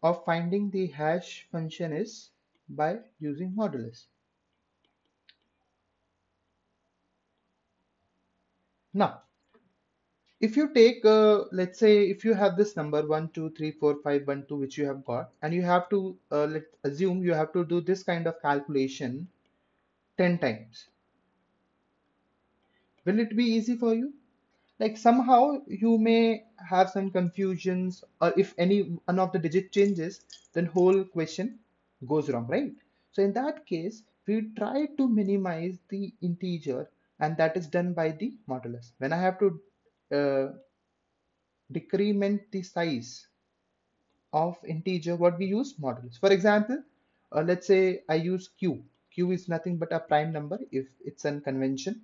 of finding the hash function is by using modulus. Now, if you take, let's say, if you have this number 1, 2, 3, 4, 5, 1, 2, which you have got, and you have to, let's assume you have to do this kind of calculation 10 times. Will it be easy for you? Like somehow you may have some confusions, or if any one of the digit changes, then whole question goes wrong, right? So in that case, we try to minimize the integer, and that is done by the modulus. When I have to uh, decrement the size of integer, what we use modulus. For example, let's say I use q is nothing but a prime number if it's a convention.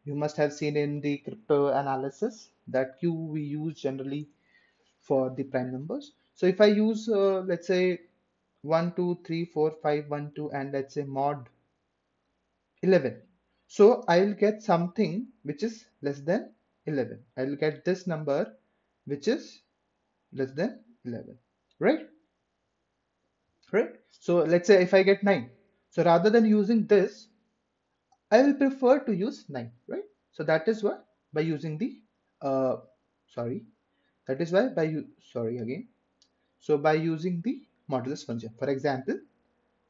You must have seen in the crypto analysis that q we use generally for the prime numbers. So if I use let's say 1 2 3 4 5 1 2 and let's say mod 11, so I will get something which is less than 11. I will get this number which is less than 11, right? Right? So let's say if I get 9, so rather than using this, I will prefer to use 9, right? So that is why by using the uh, sorry, that is why by you sorry again. So by using the modulus function, for example,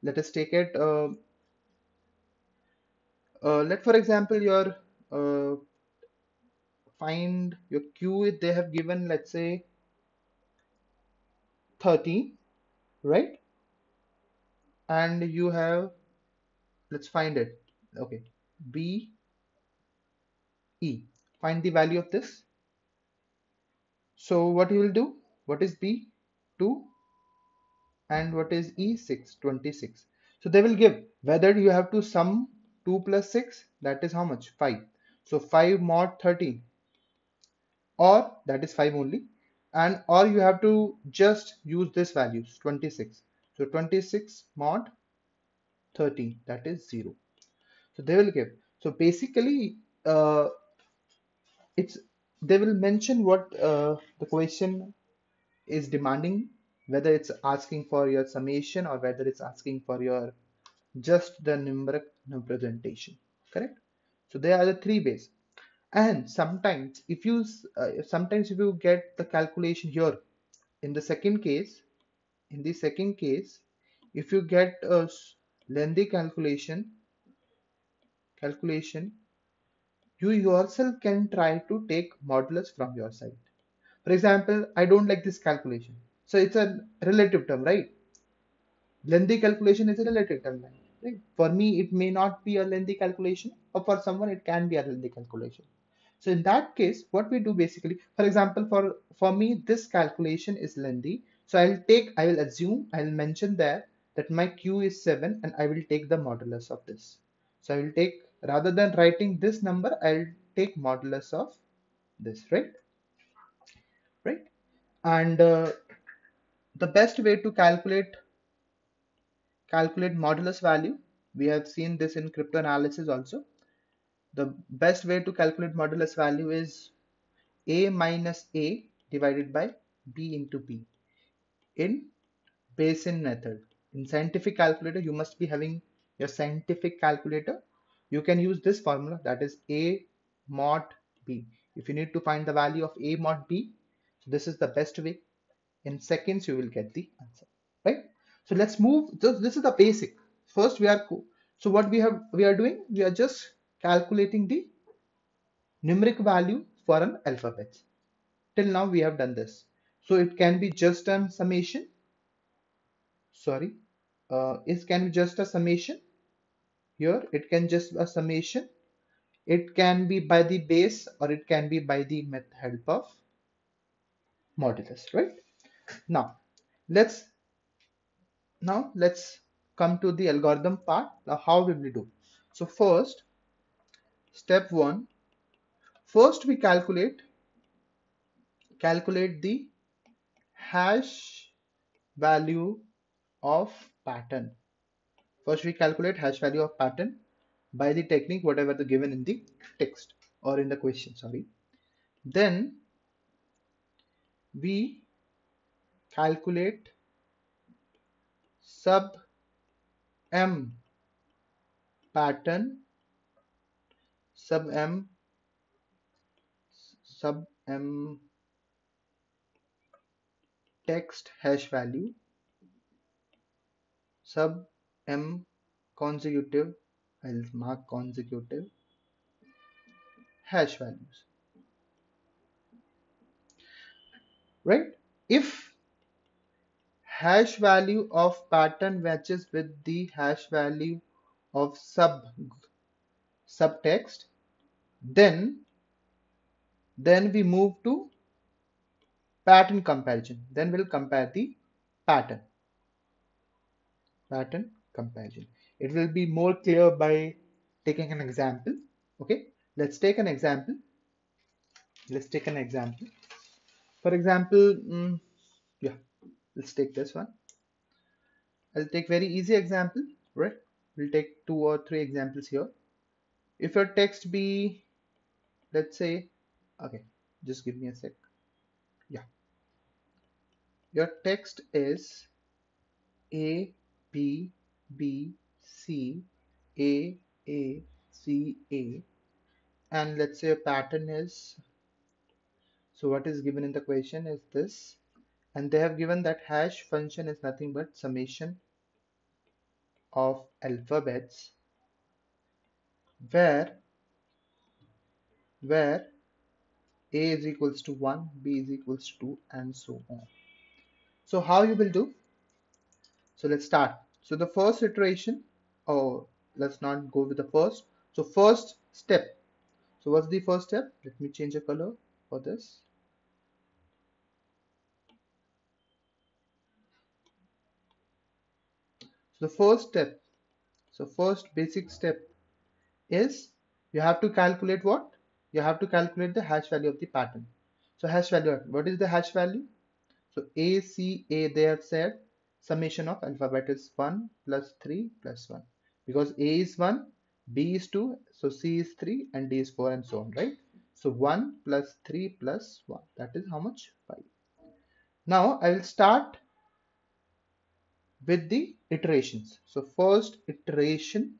let us take it. Let for example your uh, find your q. They have given let's say 13, right? And you have, let's find it. Okay, b e. Find the value of this. So what you will do? What is b? 2, and what is e? 6, 26. So they will give whether you have to sum 2 plus 6, that is how much? 5. So 5 mod 13, or that is 5 only, and or you have to just use this values 26. So 26 mod 13, that is 0. So they will give. So basically it's they will mention what the question is demanding, whether it's asking for your summation or whether it's asking for your just the numeric representation, correct? So there are the three ways. And sometimes if you sometimes if you get the calculation here in the second case, if you get a lengthy calculation, you yourself can try to take modulus from your side. For example, I don't like this calculation, so it's a relative term, right? Lengthy calculation is a relative term, right? For me it may not be a lengthy calculation, or for someone it can be a lengthy calculation. So in that case, what we do basically, for example, for me this calculation is lengthy, so I will assume, I will mention there that my q is 7, and I will take the modulus of this. So I will take, rather than writing this number, I'll take modulus of this, right? And the best way to calculate modulus value, we have seen this in crypto analysis also. The best way to calculate modulus value is a minus a divided by b into b in Bayesian method. In scientific calculator, you must be having your scientific calculator. You can use this formula, that is a mod b. If you need to find the value of a mod b, so this is the best way. In seconds you will get the answer, right? So let's move. This is the basic. First we are so what we are doing, we are just calculating the numeric value for an alphabet. Till now we have done this. So it can be just a summation. Sorry, it can be just a summation. Here it can just a summation. It can be by the base, or it can be by the help of modulus, right? Now let's let's come to the algorithm part. Now how will we do? So first, step one, first we calculate the hash value of pattern. First we calculate hash value of pattern by the technique whatever the given in the text or in the question, sorry. Then we calculate sub m pattern, sub m sub m text hash value, sub m consecutive, I'll mark consecutive hash values, right? If hash value of pattern matches with the hash value of subtext, then we move to pattern comparison. Then we'll compare the pattern. Pattern comparison. It will be more clear by taking an example. Okay, let's take an example. Let's take an example. For example, yeah, let's take this one. I'll take very easy example, right? We'll take 2 or 3 examples here. If your text be, let's say, okay, just give me a sec. Yeah, your text is A, B, B, C, A, A, C, A, and let's say a pattern is, so what is given in the question is this, and they have given that hash function is nothing but summation of alphabets where where A is equals to 1, B is equals to 2, and so on. So how you will do? So let's start. So the first iteration, or let's not go with the first. So first step. So what's the first step? Let me change the color for this. So the first step, so first basic step is you have to calculate what? You have to calculate the hash value of the pattern. So hash value, what is the hash value? So A, C, A, they have said summation of alphabet is 1 plus 3 plus 1. Because A is 1, B is 2, so C is 3, and D is 4, and so on, right? So 1 plus 3 plus 1. That is how much? 5. Now I will start with the iterations. So first iteration.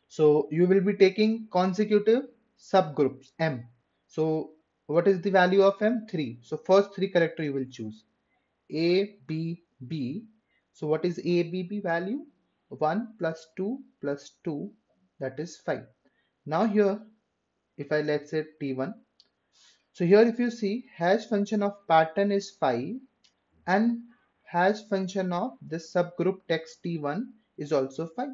So you will be taking consecutive subgroups M. So what is the value of M? 3. So first 3 character you will choose. A, B, B. So what is A, B, B value? 1 plus 2 plus 2, that is 5. Now here, if I let's say T1. So here if you see, hash function of pattern is 5, and hash function of this subgroup text T1 is also 5.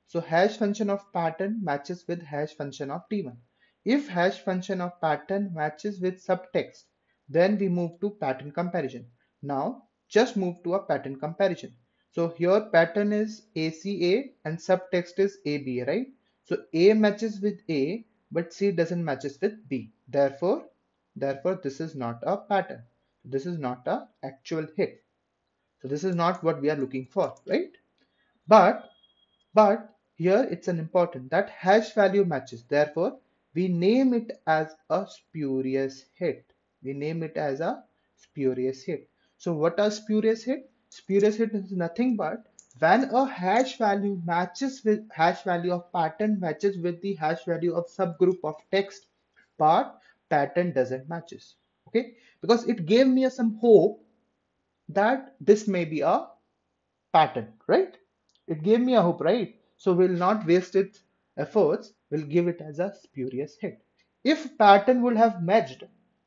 So hash function of pattern matches with hash function of T1. If hash function of pattern matches with subtext, then we move to pattern comparison. Now just move to a pattern comparison. So here pattern is ACA and subtext is ABA, right? So A matches with A, but C doesn't matches with B. Therefore this is not a pattern. This is not a actual hit. So this is not what we are looking for, right? But but here it's an important that hash value matches. Therefore, we name it as a spurious hit. We name it as a spurious hit. So what are spurious hit? Spurious hit is nothing but when a hash value matches with hash value of pattern matches with the hash value of subgroup of text, but pattern doesn't matches. Okay, because it gave me some hope that this may be a pattern, right? It gave me a hope, right? So we'll not waste its efforts, we'll give it as a spurious hit. If pattern would have matched,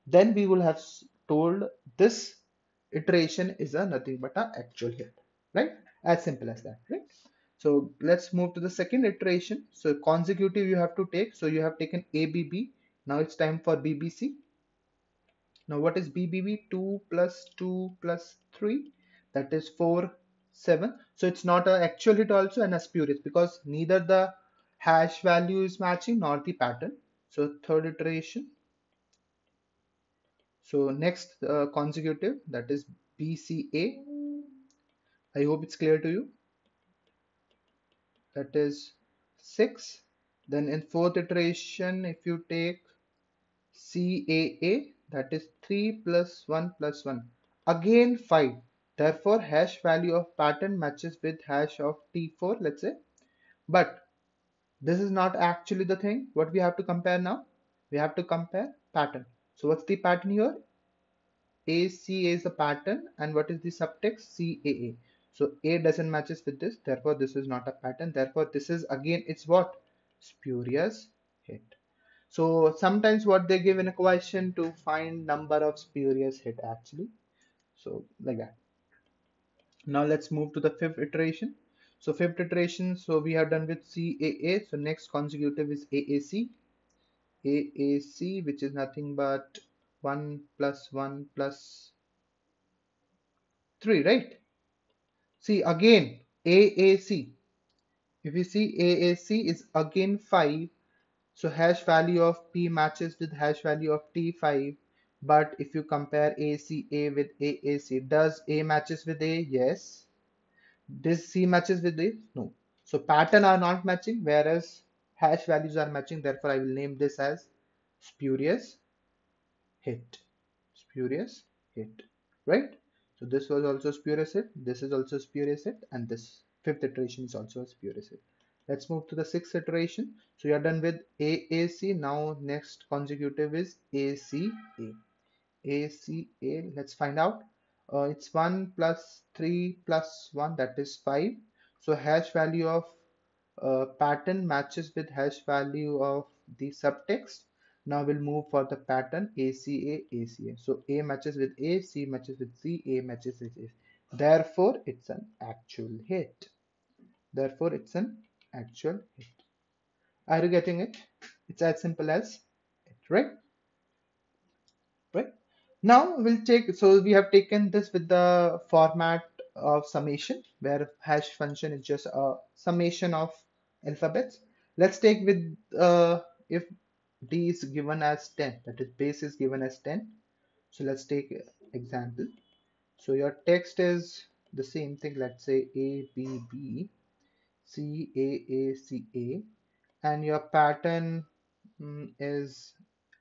then we will have told this iteration is a nothing but a actual hit, right? As simple as that, right? So let's move to the second iteration. So consecutive you have to take. So you have taken ABB. Now it's time for BBC. Now what is BBB? 2 plus 2 plus 3, that is 4, 7. So it's not an actual hit also and a spurious because neither the hash value is matching nor the pattern. So third iteration. So next consecutive, that is BCA. I hope it's clear to you. That is 6. Then in fourth iteration, if you take CAA, that is 3 plus 1 plus 1. again 5. Therefore, hash value of pattern matches with hash of T4, let's say. But this is not actually the thing. What we have to compare now? We have to compare pattern. So what's the pattern here? ACA is a pattern, and what is the subtext? CAA. So A doesn't matches with this, therefore this is not a pattern. Therefore this is again, it's what? Spurious hit. So sometimes what they give in a question to find number of spurious hit actually. So like that. Now let's move to the fifth iteration. So fifth iteration, so we have done with CAA. So next consecutive is AAC. AAC, which is nothing but 1 plus 1 plus 3, right? See again, AAC. If you see AAC is again 5, so hash value of P matches with hash value of T5. But if you compare ACA with AAC, does A matches with A? Yes. Does C matches with A? No. So pattern are not matching, whereas hash values are matching. Therefore, I will name this as spurious hit. Spurious hit. Right? So this was also spurious hit. This is also spurious hit, and this fifth iteration is also a spurious hit. Let's move to the sixth iteration. So you are done with AAC. Now next consecutive is ACA. ACA, let's find out. It's 1 plus 3 plus 1, that is 5. So hash value of pattern matches with hash value of the subtext. Now we'll move for the pattern ACA, ACA. So A matches with A, C matches with C, A matches with A. Therefore, it's an actual hit. Therefore, it's an actual hit. Are you getting it? It's as simple as it, right? Right. Now we'll take, so we have taken this with the format of summation, where hash function is just a summation of alphabets. Let's take with if d is given as 10, that is base is given as 10. So let's take example. So your text is the same thing. Let's say A B B C A C A, and your pattern is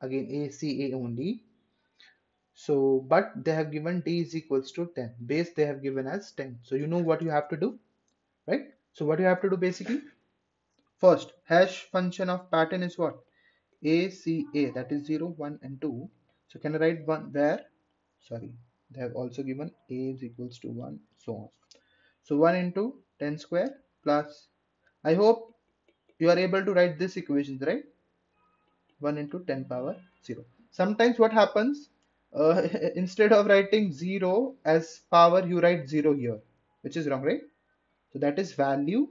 again A C A only. So, but they have given d is equals to 10. Base they have given as 10. So you know what you have to do, right? So what you have to do basically, first hash function of pattern is what? ACA, that is 0, 1 and 2. So can I write one where? Sorry, they have also given a is equals to 1, so on. So 1 into 10 square plus, I hope you are able to write this equations, right? 1 into 10 power 0. Sometimes what happens, instead of writing 0 as power, you write 0 here, which is wrong, right? So that is value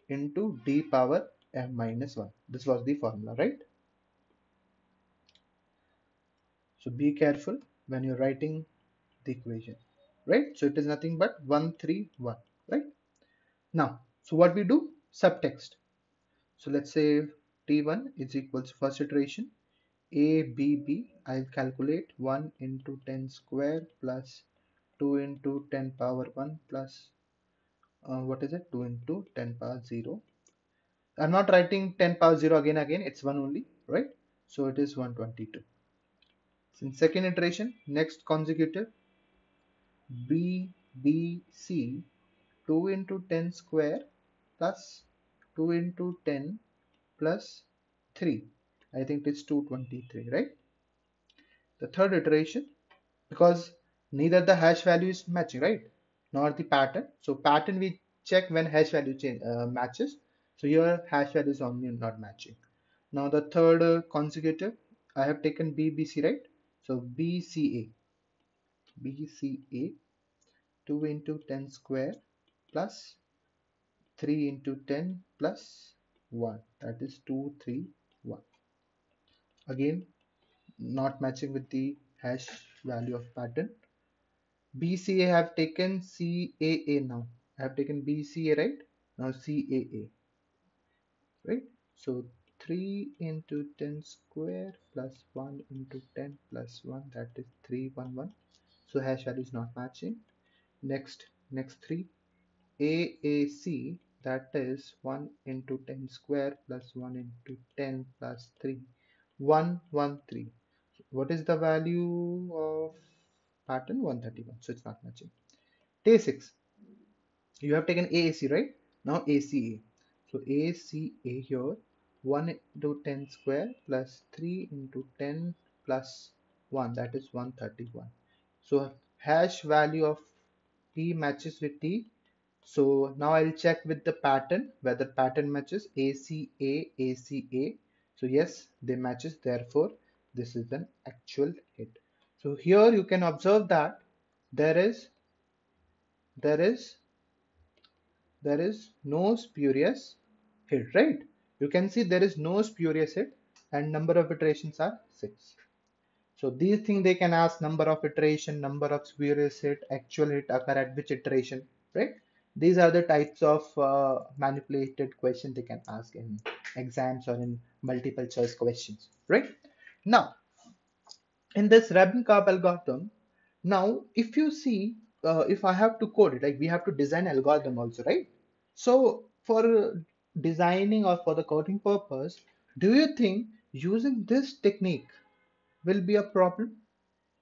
into d power m minus 1. This was the formula, right? So be careful when you're writing the equation, right? So it is nothing but 131, right? Now, so what we do? Subtext. So let's say t1 is equals to first iteration ABB. I'll calculate 1 into 10 square plus 2 into 10 power 1 plus what is it? 2 into 10 power 0. I'm not writing 10 power 0 again, it's 1 only, right? So it is 122. In second iteration, next consecutive BBC 2 into 10 square plus 2 into 10 plus 3. I think it's 223, right? The third iteration, because neither the hash value is matching, right, nor the pattern. So pattern we check when hash value matches. So here hash value is only not matching. Now the third consecutive, I have taken BBC, right? So BCA 2 into 10 square plus 3 into 10 plus 1, that is 231. Again not matching with the hash value of pattern. BCA have taken CAA now. I have taken BCA, right? Now CAA, right? So 3 into 10 square plus 1 into 10 plus 1, that is 311. So hash value is not matching. Next 3. AAC, that is 1 into 10 square plus 1 into 10 plus 3. 113. What is the value of pattern? 131. So it's not matching. Day 6. You have taken AAC, right? Now ACA. So ACA here, 1 into 10 square plus 3 into 10 plus 1, that is 131. So hash value of T matches with T. So now I'll check with the pattern whether pattern matches ACA, ACA. So yes, they matches. Therefore, this is an actual hit. So here you can observe that there is there is there is no spurious hit, right? You can see there is no spurious hit and number of iterations are 6. So these things they can ask number of iteration, number of spurious hit, actual hit occur at which iteration, right? These are the types of manipulated questions they can ask in exams or in multiple choice questions, right? Now, in this Rabin-Karp algorithm, now if you see, if I have to code it, like we have to design algorithm also, right? So for designing or for the coding purpose, do you think using this technique will be a problem?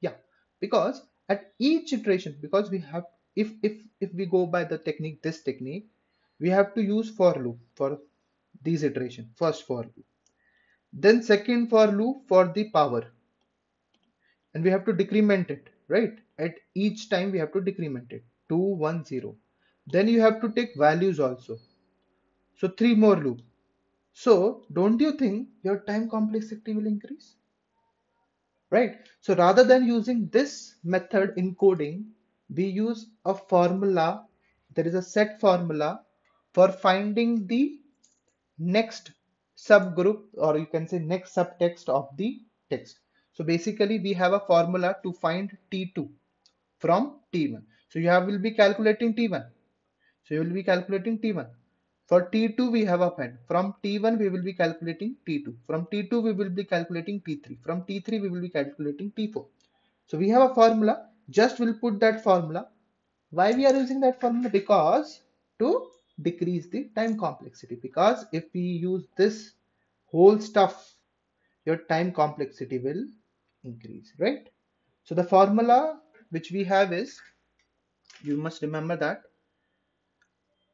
Yeah, because at each iteration, because we have, if we go by the technique, this technique, we have to use for loop for these iteration. First for loop, then second for loop for the power, and we have to decrement it, right? At each time we have to decrement it, 2 1 0. Then you have to take values also. So three more loop. So don't you think your time complexity will increase? Right? So rather than using this method in coding, we use a formula. There is a set formula for finding the next subgroup, or you can say next subtext of the text. So basically we have a formula to find T2 from T1. So you will be calculating T1. So you will be calculating T1. For T2 we have a pen. From T1 we will be calculating T2. From T2 we will be calculating T3. From T3 we will be calculating T4. So we have a formula. Just we'll put that formula. Why we are using that formula? Because to decrease the time complexity. Because if we use this whole stuff, your time complexity will increase, right? So the formula which we have is, you must remember that.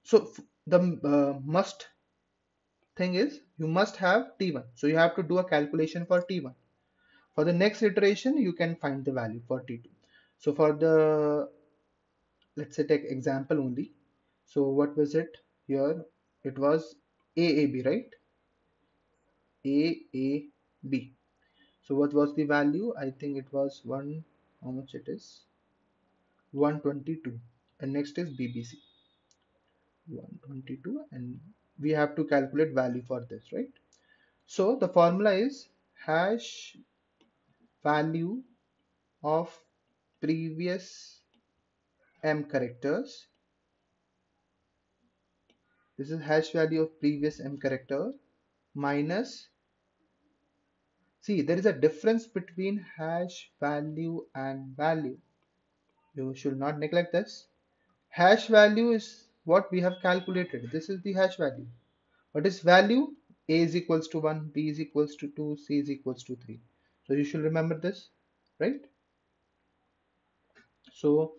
So the must thing is you must have T1. So you have to do a calculation for T1. For the next iteration, you can find the value for T2. So for the, let's say take example only. So what was it here? It was AAB, right? AAB. So what was the value? I think it was one, how much it is? 122. And next is BBC. 122, and we have to calculate value for this, right? So the formula is hash value of previous m characters. This is hash value of previous m character minus, see there is a difference between hash value and value. You should not neglect this. Hash value is what we have calculated. This is the hash value. What is value? A is equals to 1, B is equals to 2, C is equals to 3. So you should remember this, right? So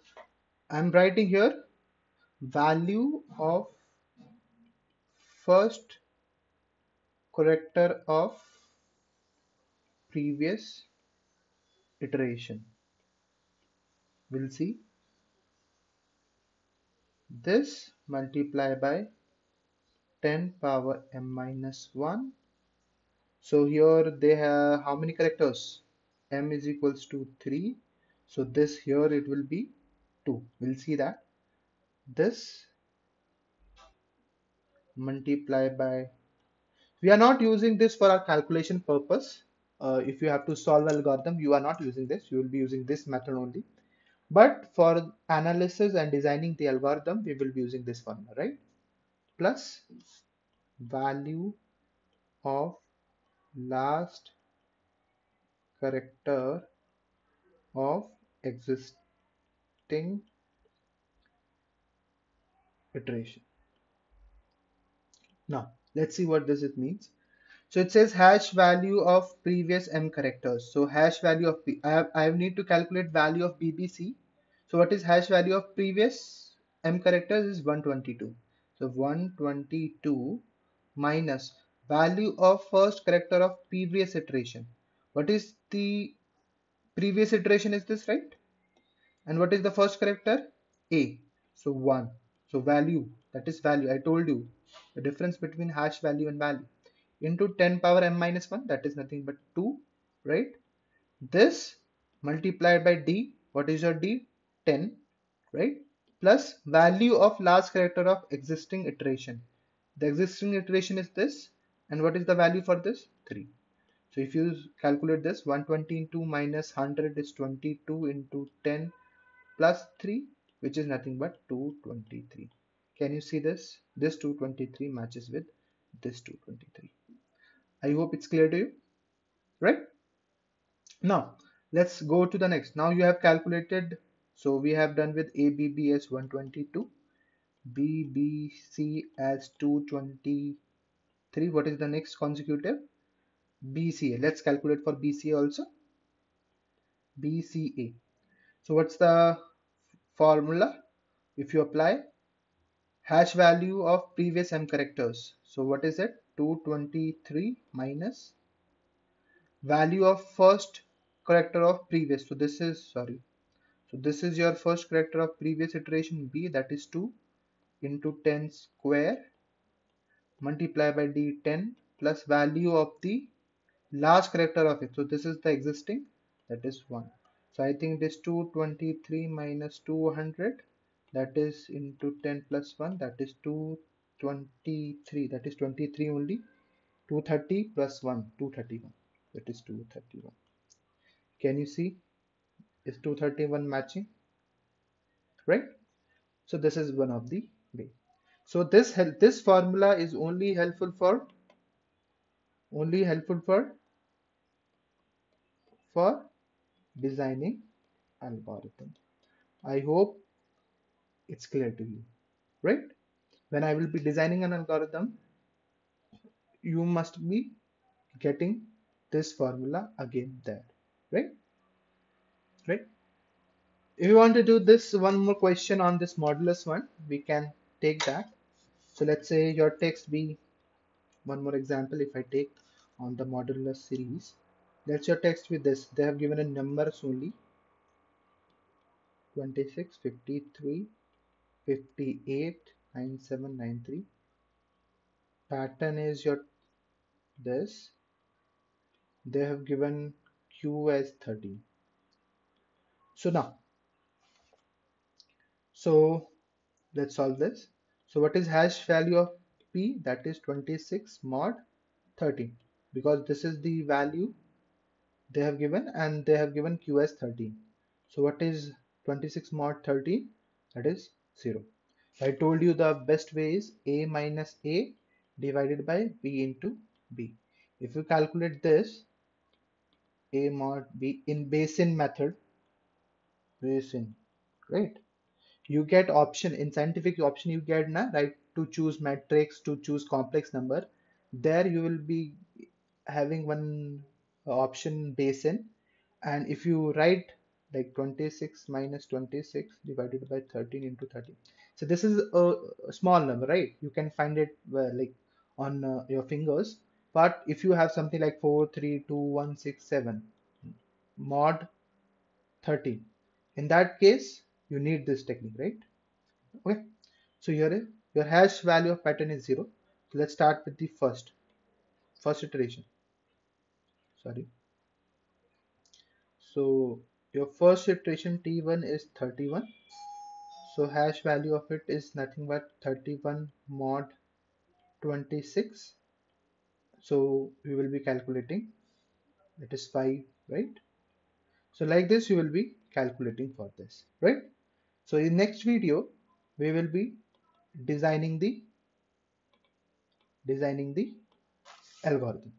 I'm writing here value of first character of previous iteration. We'll see this multiply by 10 power m minus 1. So here they have how many characters? M is equals to 3. So this here it will be 2. We'll see that. This multiply by, we are not using this for our calculation purpose. If you have to solve algorithm, you are not using this. You will be using this method only. But for analysis and designing the algorithm, we will be using this formula, right? Plus value of last character of existing iteration. Now, let's see what this it means. So it says hash value of previous m characters. So hash value of I need to calculate value of BBC. So what is hash value of previous m characters is 122. So 122 minus value of first character of previous iteration. What is the previous iteration, is this right? And what is the first character? A. So 1. So value, that is value. I told you the difference between hash value and value, into 10 power m minus 1, that is nothing but 2, right? This multiplied by d, what is your d? 10, right? Plus value of last character of existing iteration. The existing iteration is this, and what is the value for this? 3. So if you calculate this, 120 into minus 100 is 22 into 10 plus 3, which is nothing but 223. Can you see this? This 223 matches with this 223. I hope it's clear to you, right? Now, let's go to the next. Now you have calculated, so we have done with ABB as 122, BBC as 223. What is the next consecutive? BCA. Let's calculate for BCA also. BCA. So what's the formula? If you apply hash value of previous m characters. So what is it? 223 minus value of first character of previous. So this is, sorry. So this is your first character of previous iteration B, that is 2 into 10 square multiply by d 10 plus value of the last character of it. So this is the existing, that is 1. So I think this 223 minus 200, that is into 10 plus 1, that is 223, that is 23 only. 230 plus 1, 231, that is 231. Can you see, is 231 matching, right? So this is one of the way. So this formula is only helpful for designing algorithm. I hope it's clear to you, right? When I will be designing an algorithm, you must be getting this formula again there, right? Right. If you want to do this one more question on this modulus one, we can take that. So let's say your text be one more example. If I take on the modulus series, let's your text with this. They have given a numbers only 26, 53, 58, 97, 93. Pattern is your this. They have given Q as 13. So now, so let's solve this. So what is hash value of P? That is 26 mod 13, because this is the value they have given, and they have given Q as 13. So what is 26 mod 13? That is 0. I told you the best way is A minus A divided by B into B. If you calculate this, A mod B in Bayesian method, Bayesian, right? You get option in scientific option, you get na, right, to choose matrix, to choose complex number. There you will be having one option Bayesian, and if you write like 26 minus 26 divided by 13 into 13, so this is a small number, right? You can find it like on your fingers. But if you have something like 4 3 2 1 6 7 mod 13, in that case you need this technique, right? Okay, so here your hash value of pattern is 0. So let's start with the first iteration, sorry. So your first iteration T1 is 31. So hash value of it is nothing but 31 mod 26. So we will be calculating, it is 5, right? So like this you will be calculating for this, right? So in next video we will be designing the algorithm.